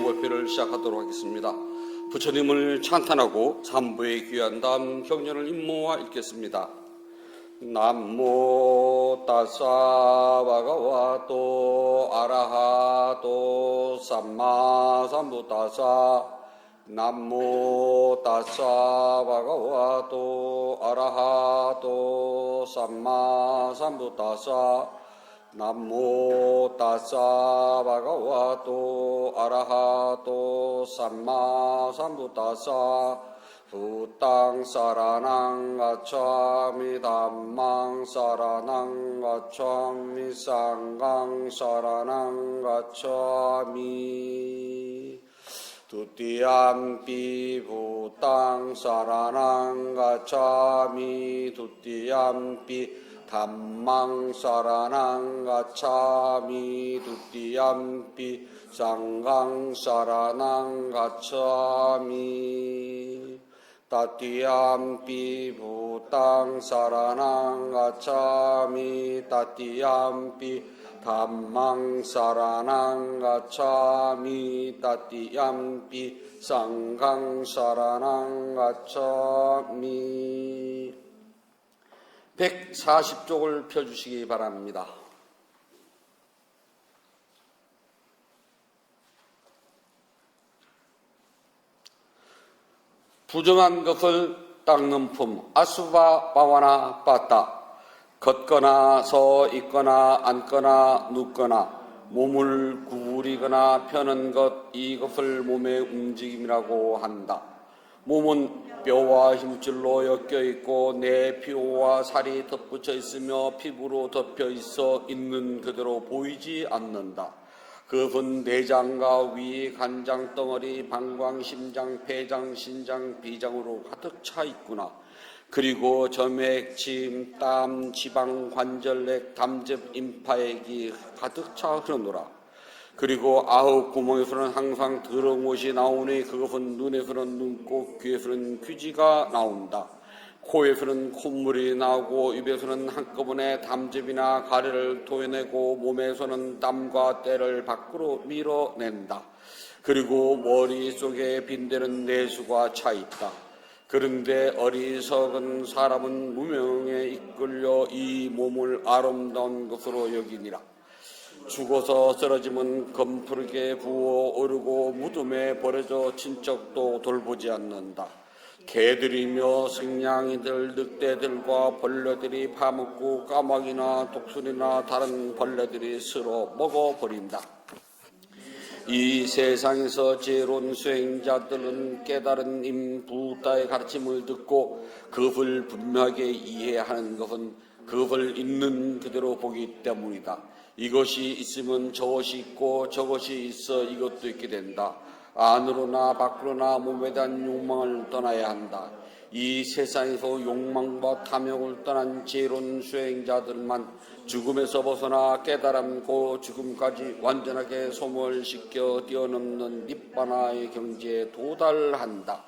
예고회를 시작하도록 하겠습니다. 부처님을 찬탄하고 삼부에 귀한 다음 경전을 임모와 읽겠습니다. 남모 따사 바가와토 아라하토 삼마 삼부따사 남모 따사 바가와토 아라하토 삼마 삼부따사 남모 따사 바가와토 아라하토 삼마 삼부따사 부땅 사라낭 가차미 담망 사라낭 가차미 상강 사라낭 가차미 두띠암피 부땅 사라낭 가차미 두띠암피 담망 사라낭 가차미 두띠암피 상강 사라낭 가차미 따띠암피 부땅 사라낭 가차미 따띠암피 담망 사라낭 가차미 따띠암피 상강 사라낭 가차미 140쪽을 펴주시기 바랍니다. 부정한 것을 닦는 품 아수바 바와나 빠따 걷거나 서 있거나 앉거나 눕거나 몸을 구부리거나 펴는 것 이것을 몸의 움직임이라고 한다. 몸은 뼈와 힘줄로 엮여 있고 내 피와 살이 덧붙여 있으며 피부로 덮여 있어 있는 그대로 보이지 않는다. 그것은 내장과 위, 간장, 덩어리, 방광, 심장, 폐장, 신장, 비장으로 가득 차 있구나. 그리고 점액, 침, 땀, 지방, 관절액, 담즙, 임파액이 가득 차 흐르노라. 그리고 아홉 구멍에서는 항상 더러운 것이 나오니 그것은 눈에서는 눈곱, 귀에서는 귀지가 나온다. 코에서는 콧물이 나오고 입에서는 한꺼번에 담즙이나 가래를 토해내고 몸에서는 땀과 때를 밖으로 밀어낸다. 그리고 머릿속에 빈대는 내수가 차 있다. 그런데 어리석은 사람은 무명에 이끌려 이 몸을 아름다운 것으로 여기니라. 죽어서 쓰러지면 검푸르게 부어 오르고 무덤에 버려져 친척도 돌보지 않는다. 개들이며 승냥이들, 늑대들과 벌레들이 파먹고 까마귀나 독수리나 다른 벌레들이 쓸어 먹어버린다. 이 세상에서 지혜로운 수행자들은 깨달은 임부다의 가르침을 듣고 그것을 분명하게 이해하는 것은 그것을 있는 그대로 보기 때문이다. 이것이 있으면 저것이 있고 저것이 있어 이것도 있게 된다. 안으로나 밖으로나 몸에 대한 욕망을 떠나야 한다. 이 세상에서 욕망과 탐욕을 떠난 지혜로운 수행자들만 죽음에서 벗어나 깨달음고 죽음까지 완전하게 소멸시켜 뛰어넘는 니바나의 경지에 도달한다.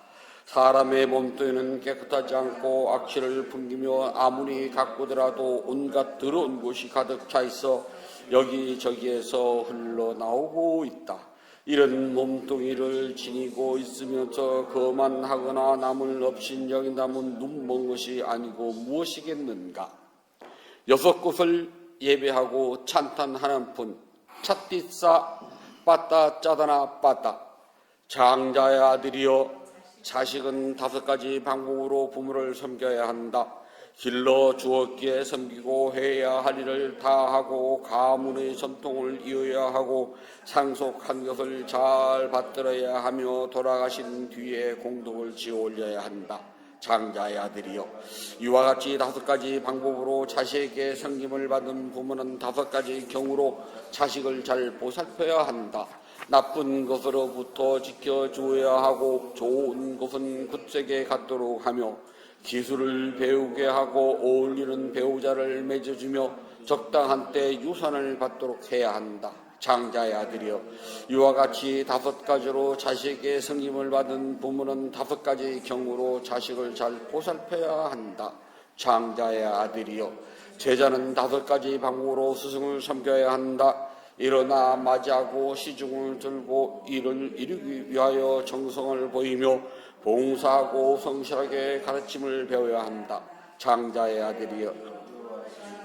사람의 몸뚱이는 깨끗하지 않고 악취를 풍기며 아무리 가꾸더라도 온갖 더러운 곳이 가득 차 있어 여기저기에서 흘러나오고 있다. 이런 몸뚱이를 지니고 있으면서 거만하거나 남을 없인 여긴다면 눈먼 것이 아니고 무엇이겠는가. 6곳을 예배하고 찬탄하는 분 찻띠싸 빠따 짜다나 빠따 장자의 아들이여 자식은 5가지 방법으로 부모를 섬겨야 한다. 길러 주었기에 섬기고 해야 할 일을 다 하고 가문의 전통을 이어야 하고 상속한 것을 잘 받들어야 하며 돌아가신 뒤에 공덕을 지어 올려야 한다. 장자의 아들이여 이와 같이 5가지 방법으로 자식에게 섬김을 받은 부모는 5가지 경우로 자식을 잘 보살펴야 한다. 나쁜 것으로부터 지켜주어야 하고 좋은 것은 굳세게 갖도록 하며 기술을 배우게 하고 어울리는 배우자를 맺어주며 적당한 때 유산을 받도록 해야 한다. 장자의 아들이여 이와 같이 5가지로 자식에게 섬김을 받은 부모는 5가지 경우로 자식을 잘 보살펴야 한다. 장자의 아들이여 제자는 5가지 방법으로 스승을 섬겨야 한다. 일어나 맞이하고 시중을 들고 이를 이루기 위하여 정성을 보이며 봉사하고 성실하게 가르침을 배워야 한다. 장자의 아들이여,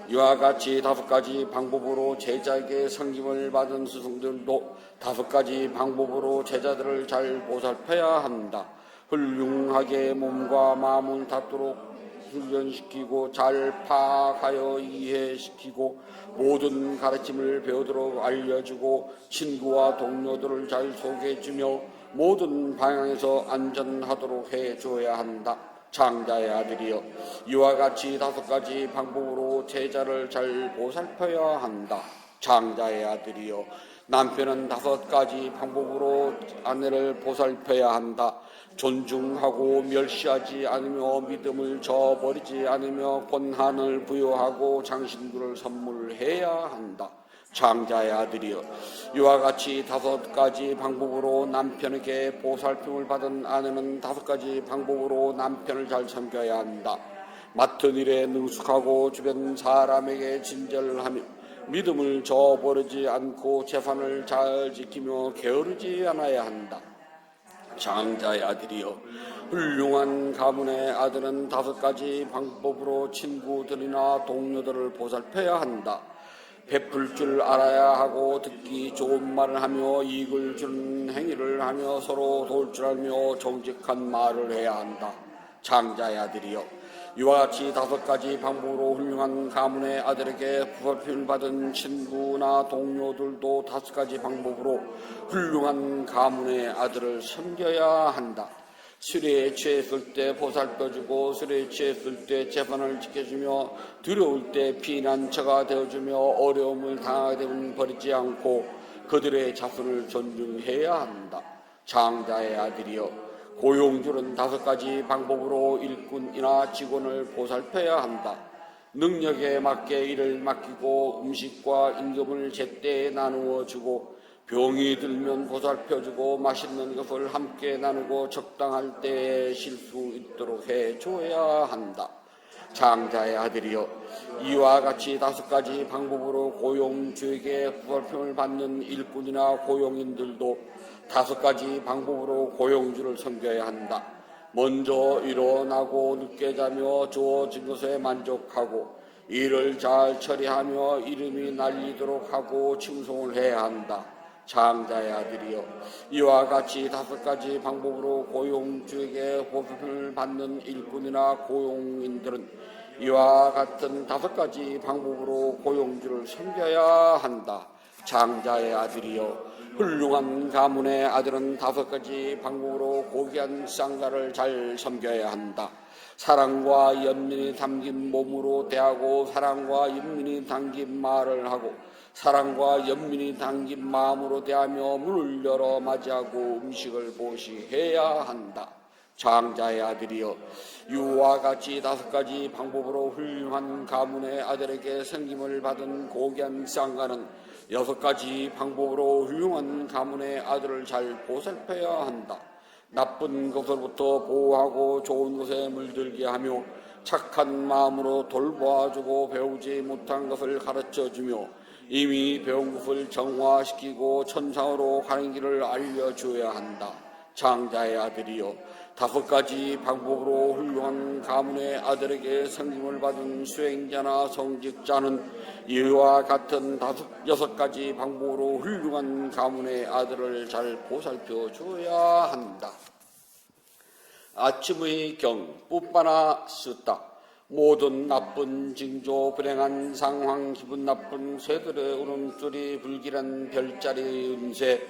이와 같이 5가지 방법으로 제자에게 섬김을 받은 스승들도 5가지 방법으로 제자들을 잘 보살펴야 한다. 훌륭하게 몸과 마음을 닿도록 훈련시키고 잘 파악하여 이해시키고 모든 가르침을 배우도록 알려주고 친구와 동료들을 잘 소개해주며 모든 방향에서 안전하도록 해줘야 한다. 장자의 아들이여, 이와 같이 5가지 방법으로 제자를 잘 보살펴야 한다. 장자의 아들이여, 남편은 5가지 방법으로 아내를 보살펴야 한다. 존중하고 멸시하지 않으며 믿음을 저버리지 않으며 권한을 부여하고 장신구를 선물해야 한다. 장자의 아들이여, 이와 같이 5가지 방법으로 남편에게 보살핌을 받은 아내는 5가지 방법으로 남편을 잘 섬겨야 한다. 맡은 일에 능숙하고 주변 사람에게 친절하며 믿음을 저버리지 않고 재산을 잘 지키며 게으르지 않아야 한다. 장자의 아들이여, 훌륭한 가문의 아들은 5가지 방법으로 친구들이나 동료들을 보살펴야 한다. 베풀 줄 알아야 하고 듣기 좋은 말을 하며 이익을 주는 행위를 하며 서로 도울 줄 알며 정직한 말을 해야 한다. 장자의 아들이여, 이와 같이 5가지 방법으로 훌륭한 가문의 아들에게 보살핌을 받은 친구나 동료들도 5가지 방법으로 훌륭한 가문의 아들을 섬겨야 한다. 술에 취했을 때 보살펴주고 술에 취했을 때 재판을 지켜주며 두려울 때 피난처가 되어주며 어려움을 당하게 되면 버리지 않고 그들의 자손을 존중해야 한다. 장자의 아들이여, 고용주는 5가지 방법으로 일꾼이나 직원을 보살펴야 한다. 능력에 맞게 일을 맡기고 음식과 임금을 제때에 나누어 주고 병이 들면 보살펴주고 맛있는 것을 함께 나누고 적당할 때에 쉴 수 있도록 해줘야 한다. 장자의 아들이여, 이와 같이 5가지 방법으로 고용주에게 보살핌을 받는 일꾼이나 고용인들도 5가지 방법으로 고용주를 섬겨야 한다. 먼저 일어나고 늦게 자며 주어진 것에 만족하고 일을 잘 처리하며 이름이 날리도록 하고 칭송을 해야 한다. 장자의 아들이여, 이와 같이 5가지 방법으로 고용주에게 보살핌을 받는 일꾼이나 고용인들은 이와 같은 5가지 방법으로 고용주를 섬겨야 한다. 장자의 아들이여, 훌륭한 가문의 아들은 5가지 방법으로 고귀한 쌍가를 잘 섬겨야 한다. 사랑과 연민이 담긴 몸으로 대하고 사랑과 연민이 담긴 말을 하고 사랑과 연민이 담긴 마음으로 대하며 문을 열어 맞이하고 음식을 보시해야 한다. 장자의 아들이여, 이와 같이 5가지 방법으로 훌륭한 가문의 아들에게 섬김을 받은 고귀한 쌍가는 6가지 방법으로 훌륭한 가문의 아들을 잘 보살펴야 한다. 나쁜 것으로부터 보호하고 좋은 것에 물들게 하며 착한 마음으로 돌보아주고 배우지 못한 것을 가르쳐주며 이미 배운 것을 정화시키고 천상으로 가는 길을 알려주어야 한다. 장자의 아들이여, 5가지 방법으로 훌륭한 가문의 아들에게 섬김을 받은 수행자나 성직자는 이와 같은 6가지 방법으로 훌륭한 가문의 아들을 잘 보살펴 줘야 한다. 아침의 경 뿜빠나 쓰다. 모든 나쁜 징조, 불행한 상황, 기분 나쁜 새들의 울음소리, 불길한 별자리의 음새,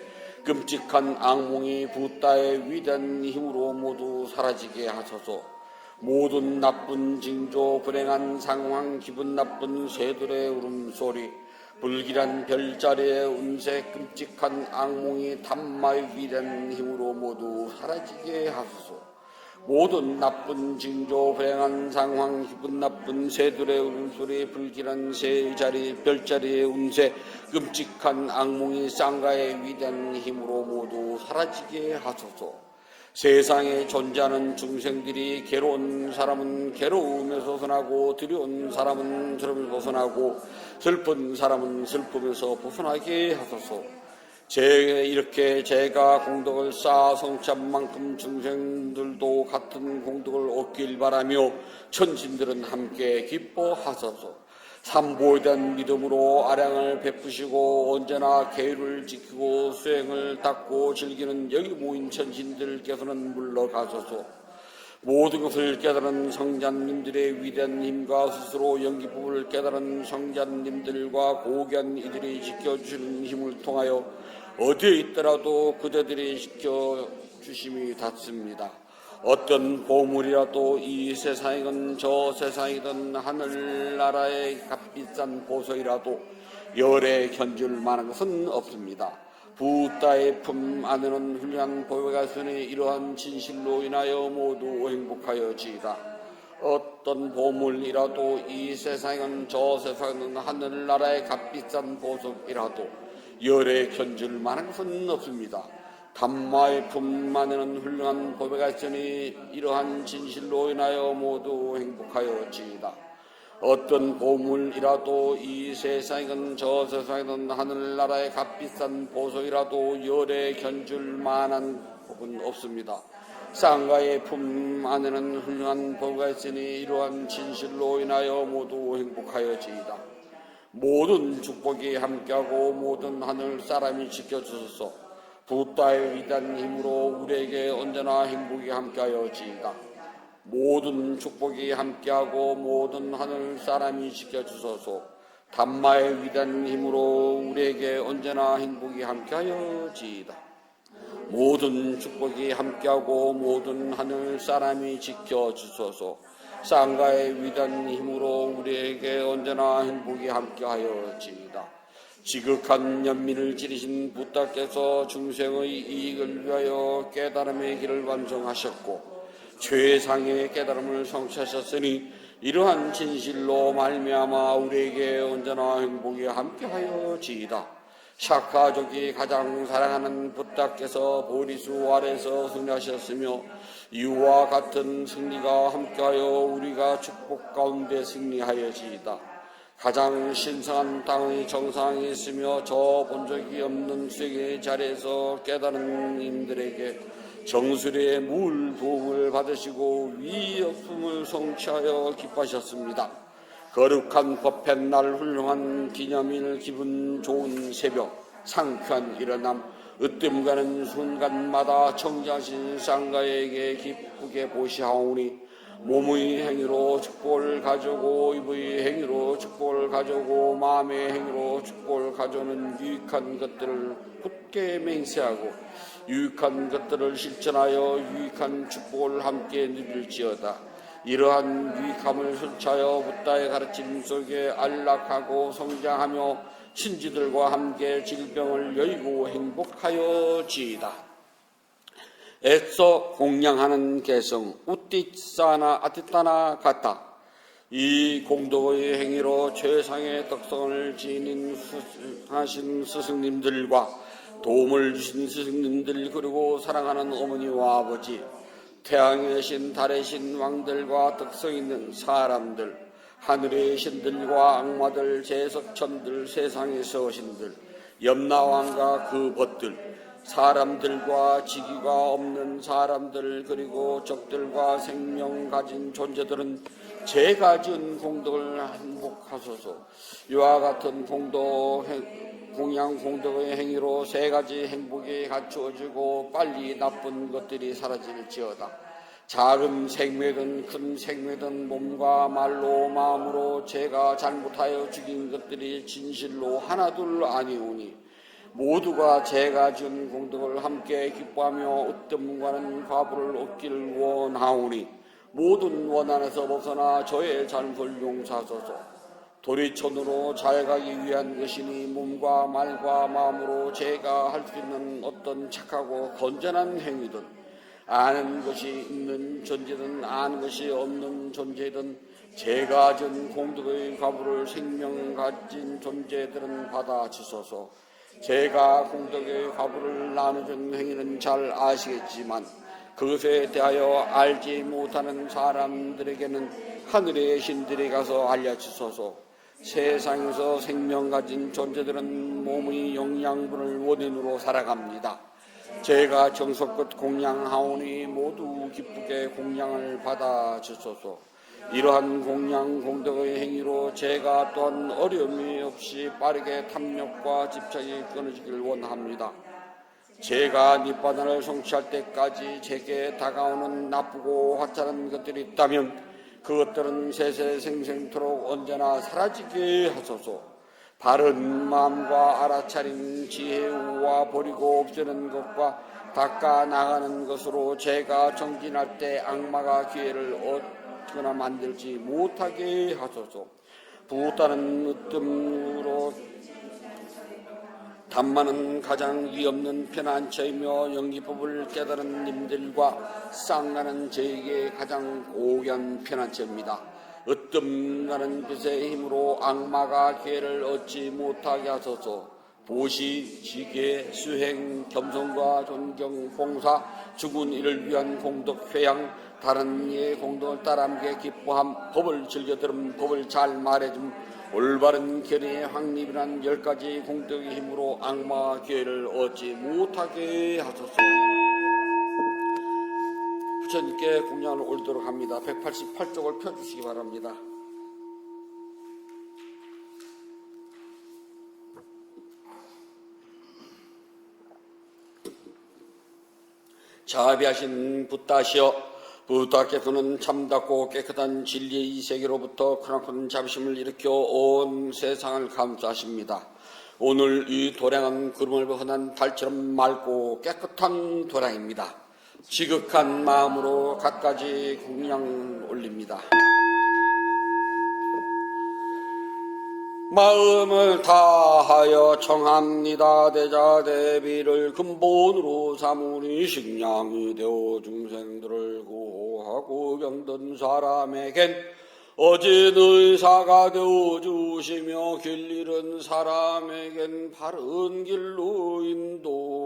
끔찍한 악몽이 붓다의 위대한 힘으로 모두 사라지게 하소서. 모든 나쁜 징조, 불행한 상황, 기분 나쁜 새들의 울음소리, 불길한 별자리의 음새, 끔찍한 악몽이 담마의 위대한 힘으로 모두 사라지게 하소서. 모든 나쁜 징조, 불행한 상황, 기분 나쁜 새들의 울음소리, 불길한 새자리, 별자리의 운세, 끔찍한 악몽이 쌍가의 위대한 힘으로 모두 사라지게 하소서. 세상에 존재하는 중생들이 괴로운 사람은 괴로움에서 벗어나고 두려운 사람은 두려움에서 벗어나고 슬픈 사람은 슬픔에서 벗어나게 하소서. 이렇게 제가 공덕을 쌓아 성취한 만큼 중생들도 같은 공덕을 얻길 바라며 천신들은 함께 기뻐하소서. 삼보에 대한 믿음으로 아량을 베푸시고 언제나 계율을 지키고 수행을 닦고 즐기는 여기 모인 천신들께서는 물러가소서. 모든 것을 깨달은 성자님들의 위대한 힘과 스스로 연기법을 깨달은 성자님들과 고귀한 이들이 지켜주시는 힘을 통하여 어디에 있더라도 그대들이 지켜주심이 닿습니다. 어떤 보물이라도 이 세상이든 저 세상이든 하늘나라의 값비싼 보석이라도 열에 견줄 만한 것은 없습니다. 부따의 품 안에는 훌륭한 보배가 있으니 이러한 진실로 인하여 모두 행복하여지이다. 어떤 보물이라도 이 세상은 저 세상은 하늘나라의 값비싼 보석이라도 열에 견줄 만한 것은 없습니다. 담마의 품 안에는 훌륭한 보배가 있으니 이러한 진실로 인하여 모두 행복하여지이다. 어떤 보물이라도 이 세상이든 저 세상이든 하늘나라의 값비싼 보석이라도 열에 견줄 만한 법은 없습니다. 쌍가의 품 안에는 훌륭한 보배가 있으니 이러한 진실로 인하여 모두 행복하여지이다. 모든 축복이 함께하고 모든 하늘 사람이 지켜주소서. 부따의 위대한 힘으로 우리에게 언제나 행복이 함께하여지이다. 모든 축복이 함께하고 모든 하늘 사람이 지켜주소서. 담마의 위대한 힘으로 우리에게 언제나 행복이 함께하여지이다. 모든 축복이 함께하고 모든 하늘 사람이 지켜주소서. 쌍가의 위대한 힘으로 우리에게 언제나 행복이 함께하여지이다. 지극한 연민을 지르신 부따께서 중생의 이익을 위하여 깨달음의 길을 완성하셨고 최상의 깨달음을 성취하셨으니 이러한 진실로 말미암아 우리에게 언제나 행복이 함께하여지이다. 샤카족이 가장 사랑하는 부따께서 보리수 아래서 승리하셨으며 이와 같은 승리가 함께하여 우리가 축복 가운데 승리하여지이다. 가장 신성한 땅의 정상에 있으며 저 본 적이 없는 수행의 자리에서 깨달은 임들에게 정수리의 물 부음을 받으시고 위협품을 성취하여 기뻐하셨습니다. 거룩한 법회 날 훌륭한 기념일 기분 좋은 새벽 상쾌한 일어남 으뜸 가는 순간마다 청자신 쌍가에게 기쁘게 보시하오니 몸의 행위로 축복을 가져오고 입의 행위로 축복을 가져오고 마음의 행위로 축복을 가져오는 유익한 것들을 굳게 맹세하고 유익한 것들을 실천하여 유익한 축복을 함께 누릴지어다. 이러한 유익함을 설치하여 부다의 가르침 속에 안락하고 성장하며 친지들과 함께 질병을 여의고 행복하여지이다. 애써 공양하는 개성 우띠사나 아티타나 같다. 이 공덕의 행위로 최상의 덕성을 지닌하신 스승님들과 도움을 주신 스승님들 그리고 사랑하는 어머니와 아버지 태양의 신 달의 신 왕들과 덕성 있는 사람들 하늘의 신들과 악마들 제석천들 세상의 신들 염라왕과 그 벗들 사람들과 직위가 없는 사람들 그리고 적들과 생명 가진 존재들은 제가 지은 공덕을 행복하소서. 이와 같은 공양 공덕의 행위로 세 가지 행복이 갖추어지고 빨리 나쁜 것들이 사라질지어다. 작은 생매든 큰 생매든 몸과 말로 마음으로 제가 잘못하여 죽인 것들이 진실로 하나둘 아니오니 모두가 제가 지은 공덕을 함께 기뻐하며 으뜸과는 과부를 얻기를 원하오니 모든 원한에서 벗어나 저의 잘못을 용서하소서. 도리천으로 잘 가기 위한 것이니 몸과 말과 마음으로 제가 할 수 있는 어떤 착하고 건전한 행위든 아는 것이 있는 존재든 아는 것이 없는 존재든 제가 지은 공덕의 과부를 생명 가진 존재들은 받아주소서. 제가 공덕의 과부를 나눠준 행위는 잘 아시겠지만 그것에 대하여 알지 못하는 사람들에게는 하늘의 신들이 가서 알려주소서. 세상에서 생명 가진 존재들은 몸의 영양분을 원인으로 살아갑니다. 제가 정성껏 공양하오니 모두 기쁘게 공양을 받아 주소서. 이러한 공양 공덕의 행위로 제가 또한 어려움이 없이 빠르게 탐욕과 집착이 끊어지길 원합니다. 제가 니바나를 성취할 때까지 제게 다가오는 나쁘고 화창한 것들이 있다면 그것들은 세세생생토록 언제나 사라지게 하소서. 바른 마음과 알아차린 지혜와 버리고 없애는 것과 닦아 나가는 것으로 제가 정진할 때 악마가 기회를 얻거나 만들지 못하게 하소서. 부따는 으뜸으로 단만은 가장 위없는 편안처이며 연기법을 깨달은 님들과 쌍나는 저에게 가장 고귀한 편안처입니다. 으뜸나는 빛의 힘으로 악마가 기회를 얻지 못하게 하소서. 보시, 지계, 수행, 겸손과 존경, 봉사, 죽은 이를 위한 공덕, 회양, 다른 이의 공덕을 따라 함께 기뻐함, 법을 즐겨 들음, 법을 잘 말해줌, 올바른 견해의 확립이란 10가지 공덕의 힘으로 악마 기회를 얻지 못하게 하소서. 부처님께 공양을 올리도록 합니다. 188쪽을 펴주시기 바랍니다. 자비하신 붓다시여, 부다께서는 참답고 깨끗한 진리의 이 세계로부터 크나큰 자비심을 일으켜 온 세상을 감싸십니다. 오늘 이 도량은 구름을 흔한 달처럼 맑고 깨끗한 도량입니다. 지극한 마음으로 갖가지 공양 올립니다. 마음을 다하여 청합니다. 대자대비를 근본으로 삼으니 식량이 되어 중생들을 구하고 병든 사람에겐 어진 의사가 되어 주시며 길 잃은 사람에겐 바른 길로 인도합니다.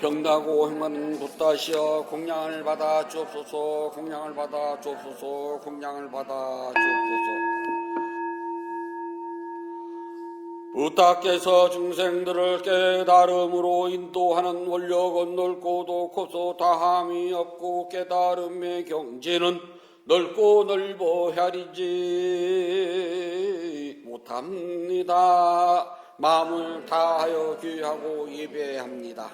병나고 행하는 붓다시여, 공양을 받아 주옵소서. 공양을 받아 주옵소서. 공양을 받아 주옵소서. 붓다께서 중생들을 깨달음으로 인도하는 원력은 넓고도 커서 다함이 없고 깨달음의 경지는 넓고 넓어 헤아리지 못합니다. 마음을 다하여 귀하고 예배합니다.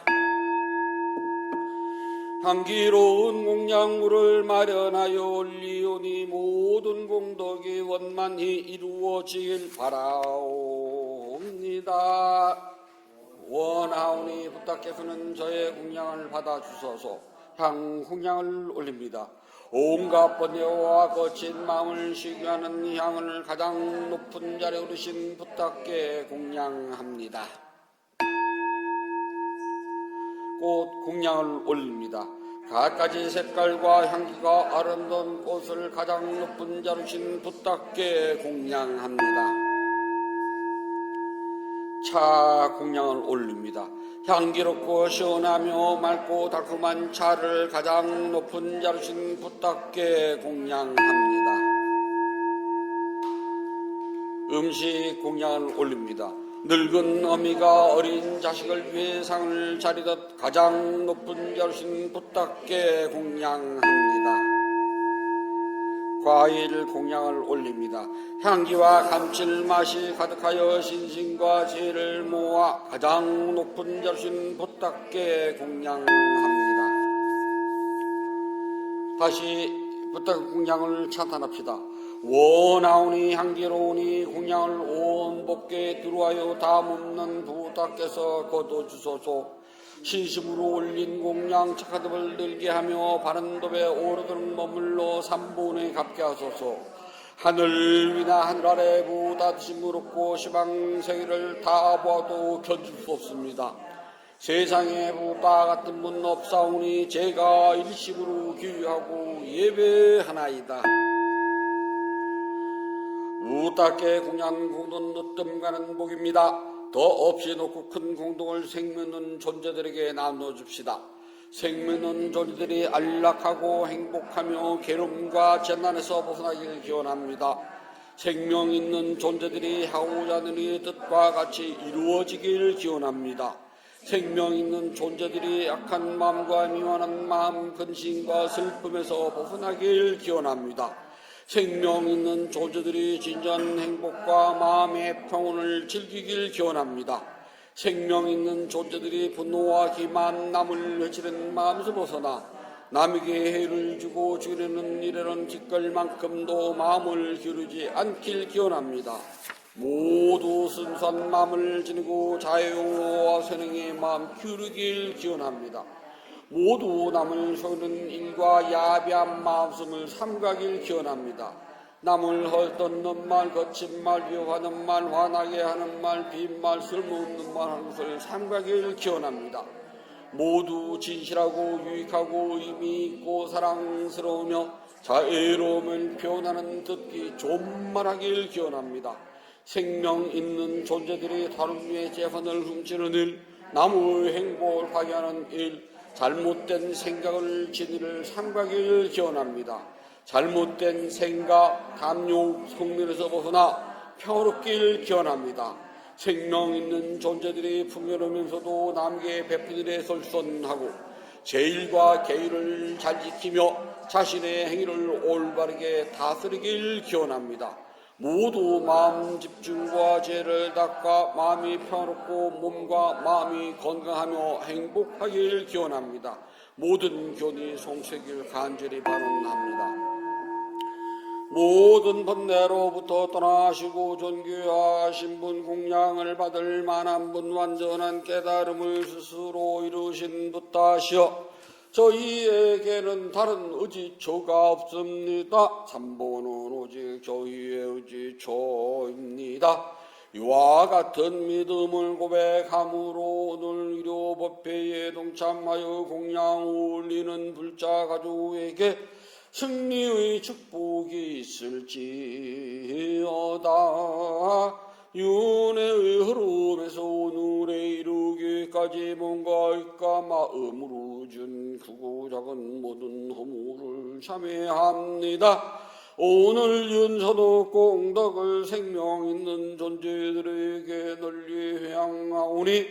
향기로운 공양물을 마련하여 올리오니 모든 공덕이 원만히 이루어지길 바라옵니다. 원하오니 붓다께서는 저의 공양을 받아주소서. 향 공양을 올립니다. 온갖 번뇌와 거친 마음을 시기하는 향을 가장 높은 자리에 오르신 붓다께 공양합니다. 꽃 공양을 올립니다. 갖가지 색깔과 향기가 아름다운 꽃을 가장 높은 자루신 붓다께 공양합니다. 차 공양을 올립니다. 향기롭고 시원하며 맑고 달콤한 차를 가장 높은 자루신 붓다께 공양합니다. 음식 공양을 올립니다. 늙은 어미가 어린 자식을 위해 상을 차리듯 가장 높은 자루신 붓다께 공양합니다. 과일 공양을 올립니다. 향기와 감칠맛이 가득하여 신심과 지혜를 모아 가장 높은 자루신 붓다께 공양합니다. 다시 붓다 공양을 찬탄합시다. 원하오니 향기로우니 공양을 온 법계에 들어와요 담없는 붓다께서 거둬주소서. 신심으로 올린 공양 착하듭을 늘게 하며 바른 법에 오르도록 머물러 삼본에 갚게 하소서. 하늘 위나 하늘 아래 보다 드심을 얻고 시방세계를 다 보아도 견줄 수 없습니다. 세상에 보다 같은 분 없사오니 제가 일심으로 귀하고 예배하나이다. 붓다께 공양 공돈 으뜸 가는 복입니다. 더 없이 놓고 큰 공덕을 생명은 존재들에게 나눠줍시다. 생명은 존재들이 안락하고 행복하며 괴로움과 재난에서 벗어나길 기원합니다. 생명 있는 존재들이 하고자 하는 이의 뜻과 같이 이루어지길 기원합니다. 생명 있는 존재들이 약한 마음과 미워하는 마음, 근심과 슬픔에서 벗어나길 기원합니다. 생명 있는 존재들이 진정한 행복과 마음의 평온을 즐기길 기원합니다. 생명 있는 존재들이 분노와 기만, 남을 해치는 마음에서 벗어나 남에게 해를 주고 주려는 일에는 기끌만큼도 마음을 기울이지 않길 기원합니다. 모두 순수한 마음을 지니고 자유와 선행의 마음 기울이길 기원합니다. 모두 남을 속이는 일과 야비한 마음씀을 삼가길 기원합니다. 남을 헐뜯는 말, 거친 말, 위협하는 말, 화나게 하는 말, 빈말, 쓸모없는 말 하는 것을 삼가길 기원합니다. 모두 진실하고 유익하고 의미 있고 사랑스러우며 자애로움을 표현하는 듣기 좋은 말하길 기원합니다. 생명 있는 존재들이 다른 이의 재산을 훔치는 일, 남의 행복을 파괴하는 일, 잘못된 생각을 지니를 삼가길 기원합니다. 잘못된 생각, 탐욕, 성mir에서 벗어나 평화롭길 기원합니다. 생명 있는 존재들이 풍요로우면서도 남에게 베푸는 솔선하고 제일과 계율을 잘 지키며 자신의 행위를 올바르게 다스리길 기원합니다. 모두 마음 집중과 죄를 닦아 마음이 평화롭고 몸과 마음이 건강하며 행복하길 기원합니다. 모든 교리 송색을 간절히 발언합니다. 모든 번뇌로부터 떠나시고 존귀하신 분, 공양을 받을 만한 분, 완전한 깨달음을 스스로 이루신 붓다시여 저희에게는 다른 의지처가 없습니다. 삼보는 오직 저희의 의지처입니다. 이와 같은 믿음을 고백함으로 오늘 위로법회에 동참하여 공양 올리는 불자 가족에게 승리의 축복이 있을지어다. 윤회의 흐름에서 오늘에 이르기까지 몸과 입과 마음으로 준 크고 작은 모든 허물을 참회합니다. 오늘 윤서도 공덕을 생명 있는 존재들에게 널리 회양하오니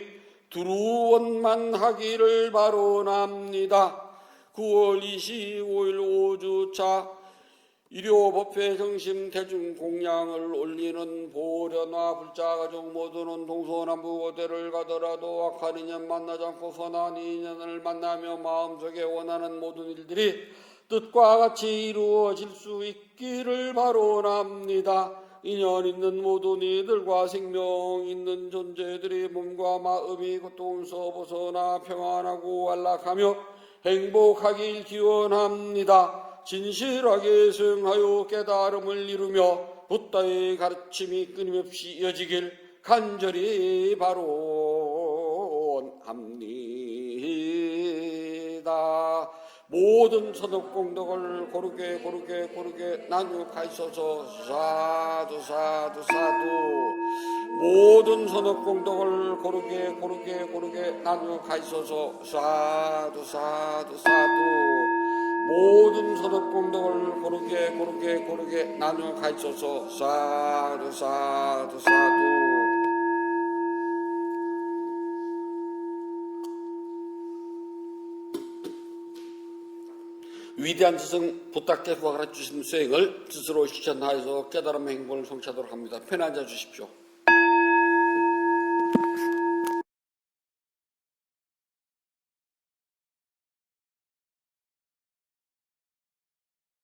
두루원만하기를 바라옵니다. 9월 25일 5주차 일요법회 정심 대중공양을 올리는 보련화 불자가족 모두는 동서남북어디를 가더라도 악한 인연 만나지 않고 선한 인연을 만나며 마음속에 원하는 모든 일들이 뜻과 같이 이루어질 수 있기를 바라옵니다. 인연 있는 모든 이들과 생명 있는 존재들이 몸과 마음이 고통에서 벗어나 평안하고 안락하며 행복하길 기원합니다. 진실하게 수행하여 깨달음을 이루며 붓다의 가르침이 끊임없이 이어지길 간절히 바라옵니다. 모든 선업공덕을 고르게 나누어 가있어서 사두 사두 사두. 모든 선업공덕을 고르게 나누어 가있어서 사두 사두 사두. 모든 선업공덕을 고르게 나누어 가르쳐서 사두 사두 사두. 위대한 스승 부탁께 가르쳐주신 수행을 스스로 실천하여서 깨달음 행복을 성취하도록 합니다. 편히 앉아 주십시오.